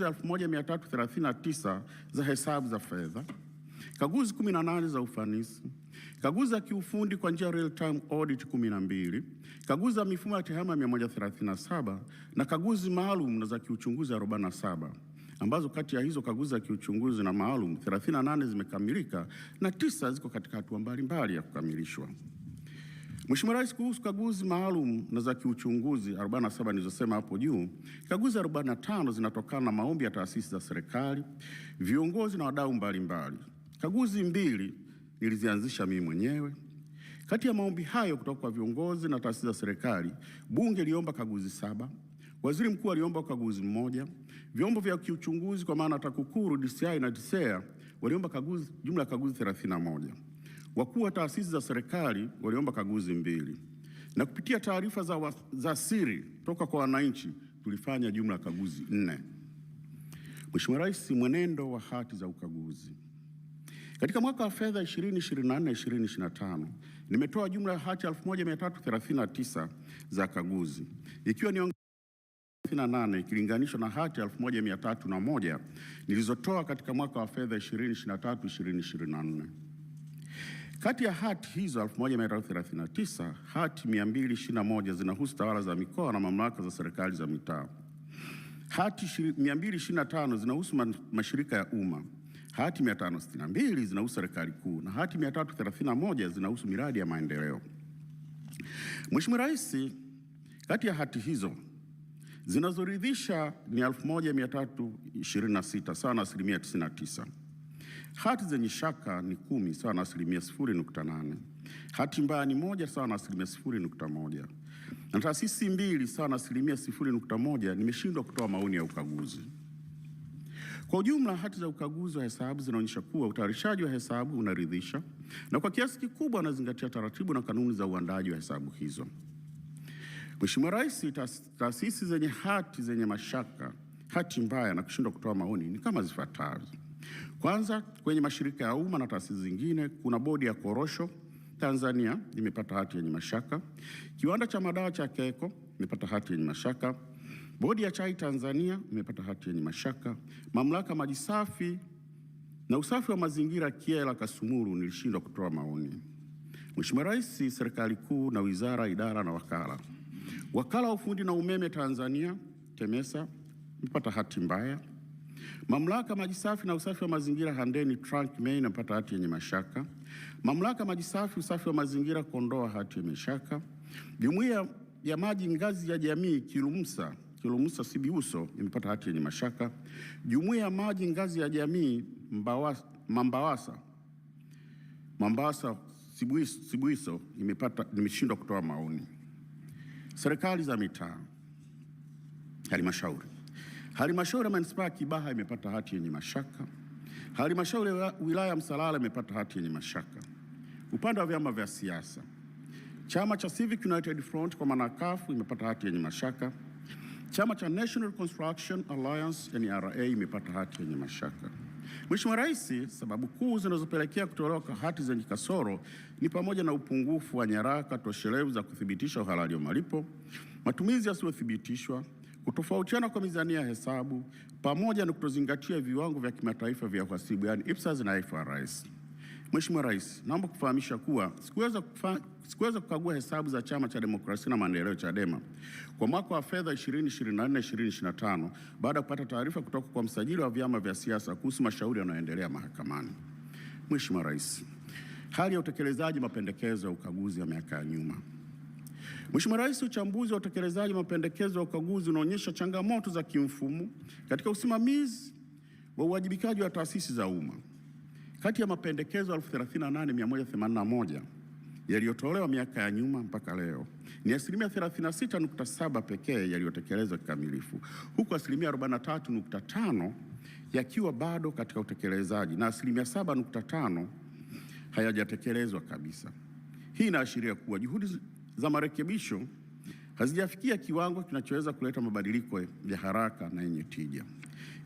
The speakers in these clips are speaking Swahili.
1339 za hesabu za fedha, kaguzi 18 za ufanisi, kaguzi za kiufundi kwa njia real time audit 12, kaguzi za mifumo ya tehama 137 na kaguzi maalum na za kiuchunguzi 47, ambazo kati ya hizo kaguzi za kiuchunguzi na maalum 38 zimekamilika na 9 ziko katika hatua mbalimbali ya kukamilishwa. Mheshimiwa Rais, kuhusu kaguzi maalum na za kiuchunguzi 47 nilizosema hapo juu, kaguzi 45 zinatokana na maombi ya taasisi za serikali, viongozi na wadau mbalimbali. Kaguzi 2 nilizianzisha mimi mwenyewe. Kati ya maombi hayo kutoka kwa viongozi na taasisi za serikali, Bunge liomba kaguzi 7, Waziri Mkuu aliomba kaguzi 1, vyombo vya kiuchunguzi kwa maana TAKUKURU, DCI na DCEA waliomba kaguzi, jumla ya kaguzi 31. Wakuu wa taasisi za serikali waliomba kaguzi 2. Na kupitia taarifa za siri toka kwa wananchi tulifanya jumla ya kaguzi 4. Mheshimiwa Rais, mwenendo wa hati za ukaguzi. Katika mwaka wa fedha 2024/2025 nimetoa jumla ya hati 1339 za kaguzi, ikiwa ni 38 ikilinganishwa na hati 1301 nilizotoa katika mwaka wa fedha 2023/2024. Kati ya hati hizo 1339, hati 221 zinahusu tawala za mikoa na mamlaka za serikali za mitaa. Hati 225 zinahusu mashirika ya umma. Hati 562 zinahusu serikali kuu na hati 331 zinahusu miradi ya maendeleo. Mheshimiwa Rais, kati ya hati hizo zinazoridhisha ni 1326 sawa na 99%. Hati zenye shaka ni 10 sawa na 0.8. Hati mbaya ni 1 sawa na 0.1. Na taasisi 2 sawa na 0.1 nimeshindwa kutoa maoni ya ukaguzi. Kwa ujumla, hati za ukaguzi wa hesabu zinaonyesha kuwa utayarishaji wa hesabu unaridhisha na kwa kiasi kikubwa unazingatia taratibu na kanuni za uandaji wa hesabu hizo. Mheshimiwa Rais, taasisi zenye hati zenye mashaka, hati mbaya na kushindwa kutoa maoni ni kama zifuatazo. Kwanza, kwenye mashirika ya umma na taasisi zingine kuna Bodi ya Korosho Tanzania imepata hati yenye mashaka, Kiwanda cha Madawa cha KECO imepata hati yenye mashaka, Bodi ya Chai Tanzania imepata hati yenye mashaka, Mamlaka Maji Safi na Usafi wa Mazingira Kyela Kasumulu nilishindwa kutoa maoni. Mheshimiwa Rais, serikali kuu na wizara, idara na wakala. Wakala wa Ufundi na Umeme Tanzania TEMESA imepata hati mbaya. Mamlaka Maji Safi na Usafi wa Mazingira Handeni Trunk Main imepata hati yenye mashaka. Mamlaka Maji Safi Usafi wa Mazingira Kondoa hati yenye mashaka. Jumuiya ya Maji Ngazi ya Jamii Kilumusa Sibiuso imepata hati yenye mashaka. Jumuiya ya Maji Ngazi ya Jamii Mambawasa Sibuiso nimeshindwa kutoa maoni. Serikali za mitaa. Halmashauri ya Manispaa ya Kibaha imepata hati yenye mashaka. Halmashauri ya Wilaya Msalala imepata hati yenye mashaka. Upande wa vyama vya siasa, Chama cha Civic United Front kwa maana CUF imepata hati yenye mashaka. Chama cha National Construction Alliance NRA imepata hati yenye mashaka. Mheshimiwa Rais, sababu kuu zinazopelekea kutolewa kwa hati zenye kasoro ni pamoja na upungufu wa nyaraka toshelevu za kuthibitisha uhalali wa malipo, matumizi yasiyothibitishwa, kutofautiana kwa mizania ya hesabu, pamoja na kutozingatia viwango vya kimataifa vya uhasibu yani IPSAS na IFRS. Mheshimiwa Rais, naomba kufahamisha kuwa sikuweza kukagua hesabu za Chama cha Demokrasia na Maendeleo Chadema kwa mwaka wa fedha 2024/2025 baada ya kupata taarifa kutoka kwa msajili wa vyama vya siasa kuhusu mashauri yanayoendelea mahakamani. Mheshimiwa Rais, hali ya utekelezaji mapendekezo ya ukaguzi ya miaka ya nyuma. Mheshimiwa Rais, uchambuzi wa utekelezaji mapendekezo ya ukaguzi unaonyesha changamoto za kimfumo katika usimamizi wa uwajibikaji wa taasisi za umma. Kati ya mapendekezo 38,181 yaliyotolewa miaka ya nyuma mpaka leo ni 36.7% pekee yaliyotekelezwa kikamilifu, huku 43.5% yakiwa bado katika utekelezaji na 7.5% hayajatekelezwa kabisa. Hii inaashiria kuwa juhudi za marekebisho hazijafikia kiwango kinachoweza kuleta mabadiliko ya haraka na yenye tija.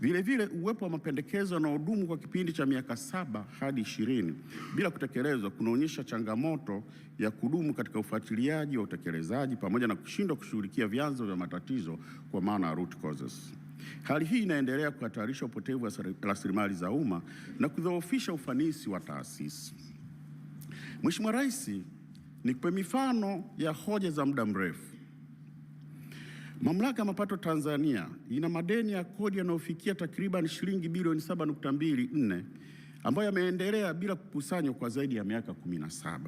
Vile uwepo wa mapendekezo yanayodumu kwa kipindi cha miaka 7 hadi 20 bila kutekelezwa kunaonyesha changamoto ya kudumu katika ufuatiliaji wa utekelezaji pamoja na kushindwa kushughulikia vyanzo vya matatizo kwa maana root causes. Hali hii inaendelea kuhatarisha upotevu wa rasilimali za umma na kudhoofisha ufanisi wa taasisi. Mheshimiwa Rais, nikupe mifano ya hoja za muda mrefu. Mamlaka ya Mapato Tanzania ina madeni ya kodi yanayofikia takriban shilingi bilioni 7.24 ambayo yameendelea bila kukusanywa kwa zaidi ya miaka 17.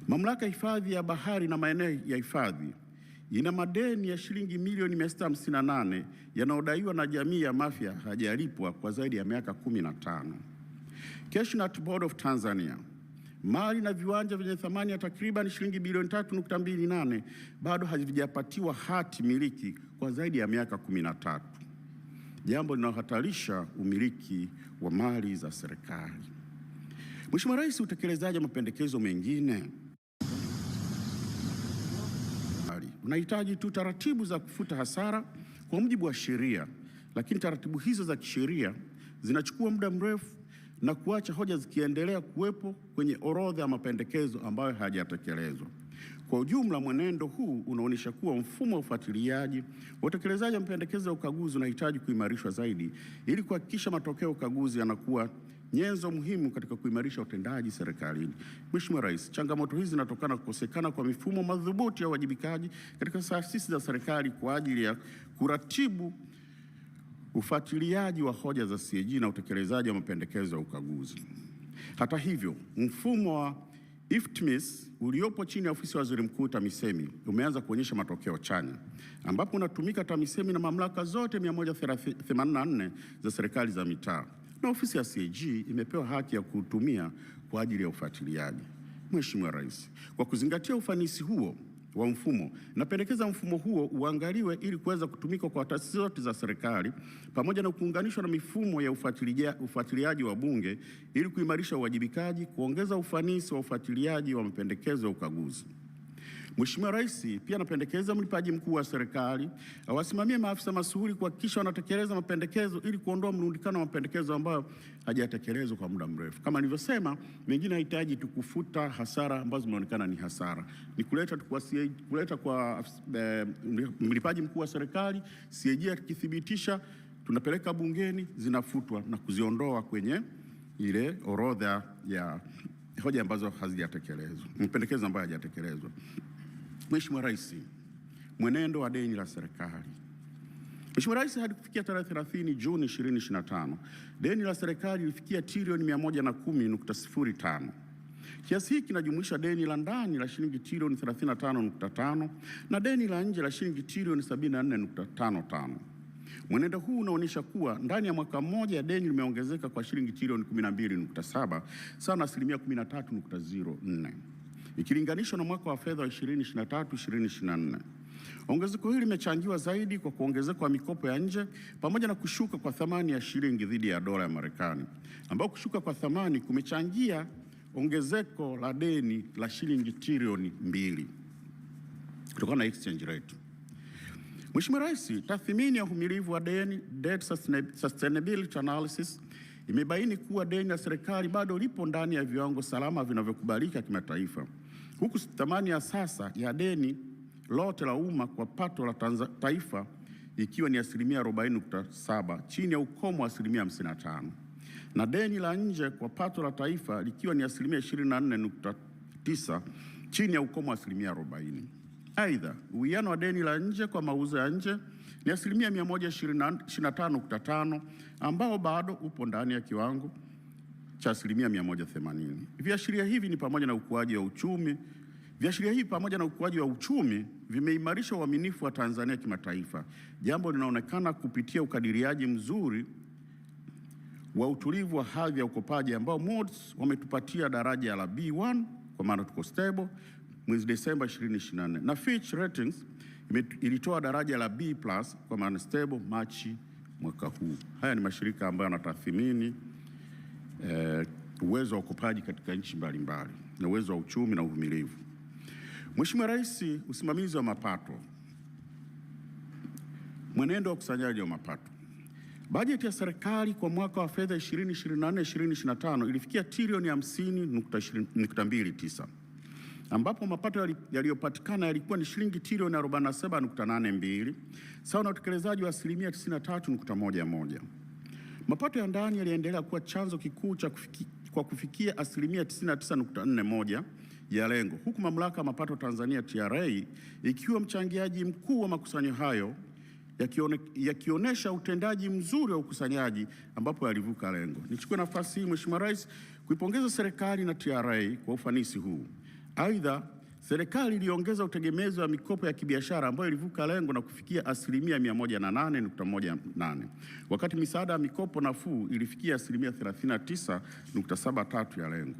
Mamlaka ya Hifadhi ya Bahari na Maeneo ya Hifadhi ina madeni ya shilingi milioni 658 yanayodaiwa na jamii ya Mafia hajalipwa kwa zaidi ya miaka 15. Cashewnut Board of Tanzania, mali na viwanja vyenye thamani ya takriban shilingi bilioni 3.28 bado havijapatiwa hati miliki kwa zaidi ya miaka 13, jambo linalohatarisha umiliki wa mali za serikali. Mheshimiwa Rais, utekelezaji wa mapendekezo mengine unahitaji tu taratibu za kufuta hasara kwa mujibu wa sheria, lakini taratibu hizo za kisheria zinachukua muda mrefu na kuacha hoja zikiendelea kuwepo kwenye orodha ya mapendekezo ambayo hayajatekelezwa. Kwa ujumla, mwenendo huu unaonyesha kuwa mfumo wa ufuatiliaji wa utekelezaji wa mapendekezo ya ukaguzi unahitaji kuimarishwa zaidi ili kuhakikisha matokeo ya ukaguzi yanakuwa nyenzo muhimu katika kuimarisha utendaji serikalini. Mheshimiwa Rais, changamoto hizi zinatokana kukosekana kwa mifumo madhubuti ya uwajibikaji katika taasisi za serikali kwa ajili ya kuratibu ufuatiliaji wa hoja za CAG na utekelezaji wa mapendekezo ya ukaguzi. Hata hivyo, mfumo wa IFTMIS uliopo chini ya ofisi ya Waziri Mkuu TAMISEMI umeanza kuonyesha matokeo chanya, ambapo unatumika TAMISEMI na mamlaka zote 184 za serikali za mitaa, na ofisi ya CAG imepewa haki ya kutumia kwa ajili ya ufuatiliaji. Mheshimiwa Rais, kwa kuzingatia ufanisi huo wa mfumo, napendekeza mfumo huo uangaliwe ili kuweza kutumika kwa taasisi zote za serikali pamoja na kuunganishwa na mifumo ya ufuatiliaji wa Bunge ili kuimarisha uwajibikaji, kuongeza ufanisi wa ufuatiliaji wa mapendekezo ya ukaguzi. Mheshimiwa Rais, pia napendekeza mlipaji mkuu wa serikali awasimamie maafisa masuhuri kuhakikisha wanatekeleza mapendekezo ili kuondoa mrundikano wa mapendekezo ambayo hajatekelezwa kwa muda mrefu. Kama nilivyosema, mengine hahitaji tu kufuta hasara ambazo zimeonekana ni hasara, ni kuleta kwa mlipaji mkuu wa serikali, CAG akithibitisha, tunapeleka bungeni, zinafutwa na kuziondoa kwenye ile orodha ya hoja ambazo hazijatekelezwa, mapendekezo ambayo hayajatekelezwa. Mheshimiwa Rais, mwenendo wa deni la serikali. Mheshimiwa Rais, hadi kufikia tarehe 30 Juni 2025, deni la serikali lilifikia trilioni 110.05. Kiasi hiki kinajumuisha deni la ndani la shilingi trilioni 35.5 na deni la nje la shilingi trilioni 74.55. Mwenendo huu unaonyesha kuwa ndani ya mwaka mmoja deni limeongezeka kwa shilingi trilioni 12.7 sawa na asilimia 13.04 ikilinganishwa na mwaka wa fedha wa 2023/2024. Ongezeko hili limechangiwa zaidi kwa kuongezeka kwa mikopo ya nje pamoja na kushuka kwa thamani ya shilingi dhidi ya dola ya Marekani, ambao kushuka kwa thamani kumechangia ongezeko la deni la shilingi trilioni 2 kutokana na exchange rate. Mheshimiwa Rais, tathmini ya uhimilivu wa deni, Debt Sustainability Analysis, imebaini kuwa deni la serikali bado lipo ndani ya viwango salama vinavyokubalika kimataifa, huku thamani ya sasa ya deni lote la umma kwa pato la taifa ikiwa ni asilimia 40.7 chini ya ukomo wa asilimia 55, na deni la nje kwa pato la taifa likiwa ni asilimia 24.9 chini ya ukomo wa asilimia 40. Aidha, uwiano wa deni la nje kwa mauzo ya nje ni asilimia 125.5 ambao bado upo ndani ya kiwango cha asilimia 180. Viashiria hivi pamoja na ukuaji wa uchumi vimeimarisha uaminifu wa Tanzania kimataifa, jambo linaonekana kupitia ukadiriaji mzuri wa utulivu wa hadhi ya ukopaji ambao Moody's wametupatia daraja la B1 kwa maana tuko stable mwezi Desemba 2024, na Fitch Ratings ilitoa daraja la B+ kwa maana stable Machi mwaka huu. Haya ni mashirika ambayo yanatathmini uwezo wa ukopaji katika nchi mbalimbali na uwezo wa uchumi na uvumilivu. Mheshimiwa Rais, usimamizi wa mapato. Mwenendo wa ukusanyaji wa mapato. Bajeti ya serikali kwa mwaka wa fedha 2024/2025 ilifikia trilioni 50.29 ambapo mapato yaliyopatikana yalikuwa ni shilingi trilioni 47.82 sawa na utekelezaji wa asilimia 93.11. Mapato ya ndani yaliendelea kuwa chanzo kikuu kwa kufikia asilimia 99.41 ya lengo, huku mamlaka ya mapato Tanzania TRA ikiwa mchangiaji mkuu wa makusanyo hayo, yakionyesha utendaji mzuri wa ukusanyaji ambapo yalivuka lengo. Nichukue nafasi hii Mheshimiwa Rais kuipongeza serikali na TRA kwa ufanisi huu. Aidha, serikali iliongeza utegemezi wa mikopo ya kibiashara ambayo ilivuka lengo na kufikia asilimia 108.18, wakati misaada ya mikopo nafuu ilifikia asilimia 39.73 ya lengo.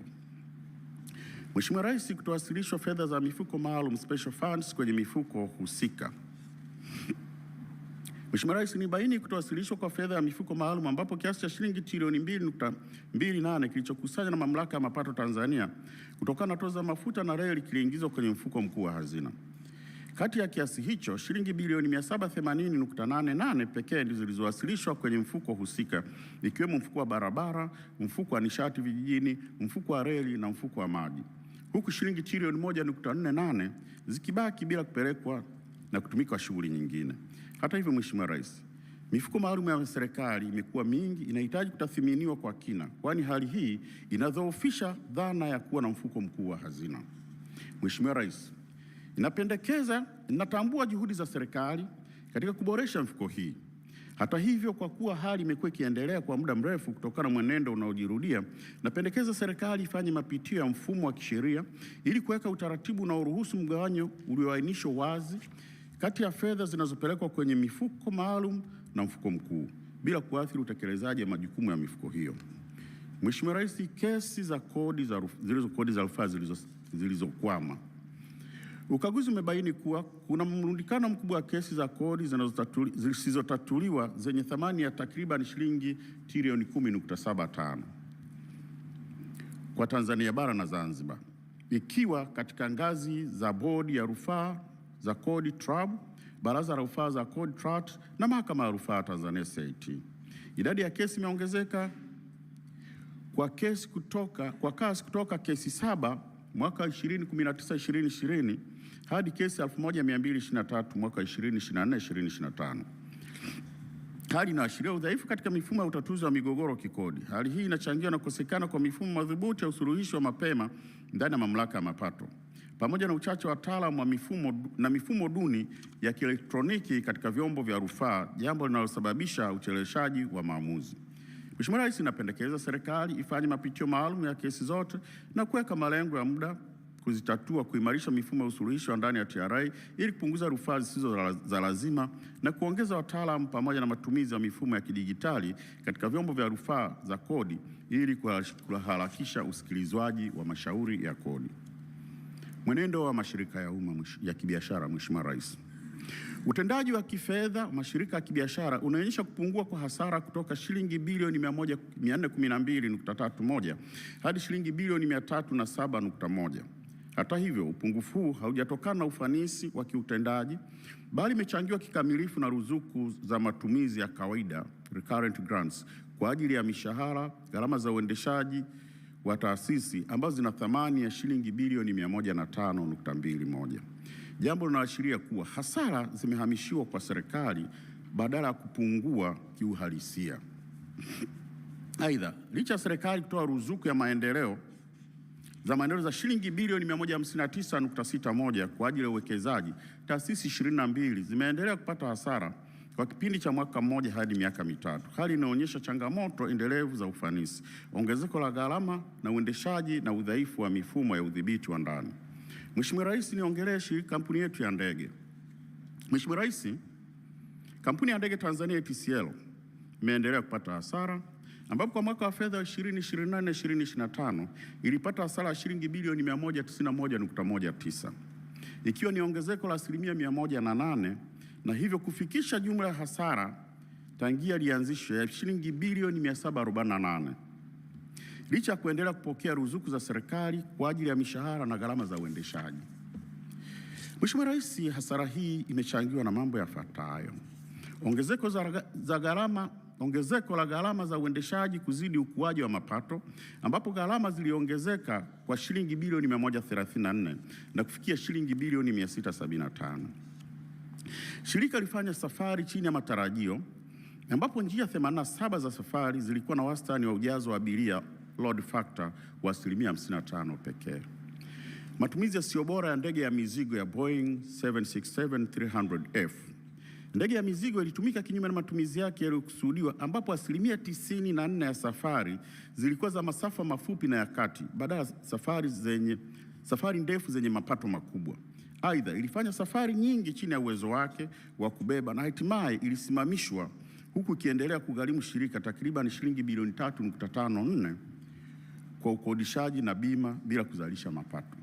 Mheshimiwa Rais, kutowasilishwa fedha za mifuko maalum special funds kwenye mifuko husika. Mheshimiwa Rais, nibaini kutowasilishwa kwa fedha ya mifuko maalum ambapo kiasi cha shilingi trilioni 2.28 kilichokusanywa na mamlaka ya mapato Tanzania kutokana na tozo za mafuta na reli kiliingizwa kwenye mfuko mkuu wa hazina. Kati ya kiasi hicho, shilingi bilioni 780.88 pekee ndizo zilizowasilishwa kwenye mfuko husika, ikiwemo mfuko wa barabara, mfuko wa nishati vijijini, mfuko wa reli na mfuko wa maji, huku shilingi trilioni 1.48 zikibaki bila kupelekwa na kutumika kwa shughuli nyingine. Hata hivyo, Mheshimiwa Rais, mifuko maalum ya serikali imekuwa mingi, inahitaji kutathminiwa kwa kina, kwani hali hii inadhoofisha dhana ya kuwa na mfuko mkuu wa hazina. Mheshimiwa Rais, ninatambua juhudi za serikali katika kuboresha mifuko hii. Hata hivyo, kwa kuwa hali imekuwa ikiendelea kwa muda mrefu kutokana na mwenendo unaojirudia, napendekeza serikali ifanye mapitio ya mfumo wa kisheria ili kuweka utaratibu unaoruhusu mgawanyo ulioainishwa wazi kati ya fedha zinazopelekwa kwenye mifuko maalum na mfuko mkuu bila kuathiri utekelezaji wa majukumu ya mifuko hiyo. Mheshimiwa Rais, kesi za kodi za rufaa zilizokwama. Ukaguzi umebaini kuwa kuna mrundikano mkubwa wa kesi za kodi zisizotatuliwa zenye thamani ya takriban shilingi trilioni 10.75 kwa Tanzania bara na Zanzibar, ikiwa katika ngazi za bodi ya rufaa za kodi TRAB, baraza la rufaa za kodi TRAT na mahakama ya rufaa Tanzania CIT. Idadi ya kesi imeongezeka kwa kasi kutoka kesi 7 mwaka 2019-2020 hadi kesi 1223 mwaka 2024-2025. Hali inaashiria udhaifu katika mifumo ya utatuzi wa migogoro kikodi. Hali hii inachangiwa na kukosekana kwa mifumo madhubuti ya usuluhishi wa mapema ndani ya mamlaka ya mapato, pamoja na uchache wa wataalamu wa mifumo duni ya kielektroniki katika vyombo vya rufaa, jambo linalosababisha ucheleweshaji wa maamuzi. Mheshimiwa Rais, napendekeza serikali ifanye mapitio maalum ya kesi zote na kuweka malengo ya muda kuzitatua, kuimarisha mifumo ya usuluhishi wa ndani ya TRA ili kupunguza rufaa zisizo za lazima na kuongeza wataalamu pamoja na matumizi ya mifumo ya kidijitali katika vyombo vya rufaa za kodi ili kuharakisha usikilizwaji wa mashauri ya kodi. Mwenendo wa mashirika ya umma ya kibiashara. Mheshimiwa Rais, utendaji wa kifedha wa mashirika ya kibiashara unaonyesha kupungua kwa hasara kutoka shilingi bilioni 412.31 hadi shilingi bilioni 307.1. Hata hivyo, upungufu huu haujatokana na ufanisi wa kiutendaji, bali imechangiwa kikamilifu na ruzuku za matumizi ya kawaida recurrent grants kwa ajili ya mishahara, gharama za uendeshaji wa taasisi ambazo zina thamani ya shilingi bilioni 105.21. Jambo linaashiria kuwa hasara zimehamishiwa kwa serikali badala ya kupungua kiuhalisia. Aidha, licha ya serikali kutoa ruzuku ya maendeleo za shilingi bilioni 159.61 kwa ajili ya uwekezaji, taasisi 22 zimeendelea kupata hasara kwa kipindi cha mwaka mmoja hadi miaka mitatu. Hali inaonyesha changamoto endelevu za ufanisi, ongezeko la gharama na uendeshaji na udhaifu wa mifumo ya udhibiti wa ndani. Mheshimiwa Rais, niongelee kampuni yetu ya ndege. Mheshimiwa Rais, kampuni ya ndege Tanzania ATCL imeendelea kupata hasara ambapo kwa mwaka wa fedha 2024-2025 ilipata hasara ya shilingi bilioni 191.19 ikiwa ni ongezeko la asilimia 108 na hivyo kufikisha jumla ya hasara tangia ilianzishwa ya shilingi bilioni 748. Licha ya kuendelea kupokea ruzuku za serikali kwa ajili ya mishahara na gharama za uendeshaji. Mheshimiwa Rais, hasara hii imechangiwa na mambo yafuatayo: ongezeko za gharama ongezeko la gharama za uendeshaji kuzidi ukuaji wa mapato, ambapo gharama ziliongezeka kwa shilingi bilioni 134 na kufikia shilingi bilioni 675. Shirika lilifanya safari chini ya matarajio, ambapo njia 87 za safari zilikuwa na wastani wa ujazo wa abiria load factor wa 55% pekee. Matumizi yasiyo bora ya ndege ya mizigo ya Boeing 767-300F. Ndege ya mizigo ilitumika kinyume na matumizi yake yaliyokusudiwa, ambapo 94% ya safari zilikuwa za masafa mafupi na ya kati badala ya safari ndefu zenye mapato makubwa. Aidha, ilifanya safari nyingi chini ya uwezo wake wa kubeba na hatimaye ilisimamishwa, huku ikiendelea kugharimu shirika takriban shilingi bilioni 3.54 kwa ukodishaji na bima bila kuzalisha mapato.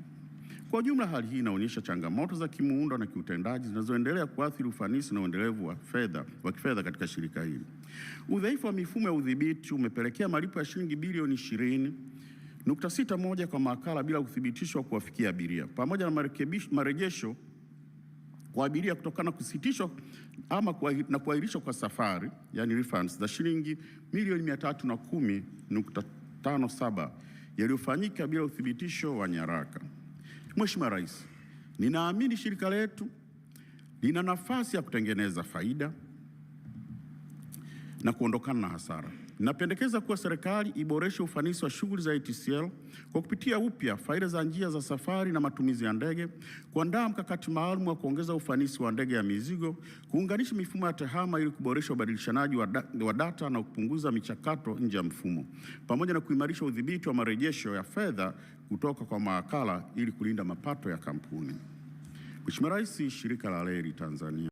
Kwa ujumla, hali hii inaonyesha changamoto za kimuundo na kiutendaji zinazoendelea kuathiri ufanisi na uendelevu wa kifedha katika shirika hili. Udhaifu wa mifumo ya udhibiti umepelekea malipo ya shilingi bilioni 20.61 kwa mawakala bila kuthibitishwa kuwafikia abiria, pamoja na marejesho kwa abiria kutokana na kusitishwa ama kuahirishwa kwa safari, yani refunds, za shilingi milioni 310.57 yaliyofanyika bila uthibitisho wa nyaraka. Mheshimiwa Rais, ninaamini shirika letu lina nafasi ya kutengeneza faida na kuondokana na hasara. Ninapendekeza kuwa serikali iboreshe ufanisi wa shughuli za ATCL kwa kupitia upya faida za njia za safari na matumizi ya ndege, kuandaa mkakati maalum wa kuongeza ufanisi wa ndege ya mizigo, kuunganisha mifumo ya TEHAMA ili kuboresha ubadilishanaji wa data na kupunguza michakato nje ya mfumo, pamoja na kuimarisha udhibiti wa marejesho ya fedha kutoka kwa mawakala ili kulinda mapato ya kampuni. Mheshimiwa Rais, Shirika la Reli Tanzania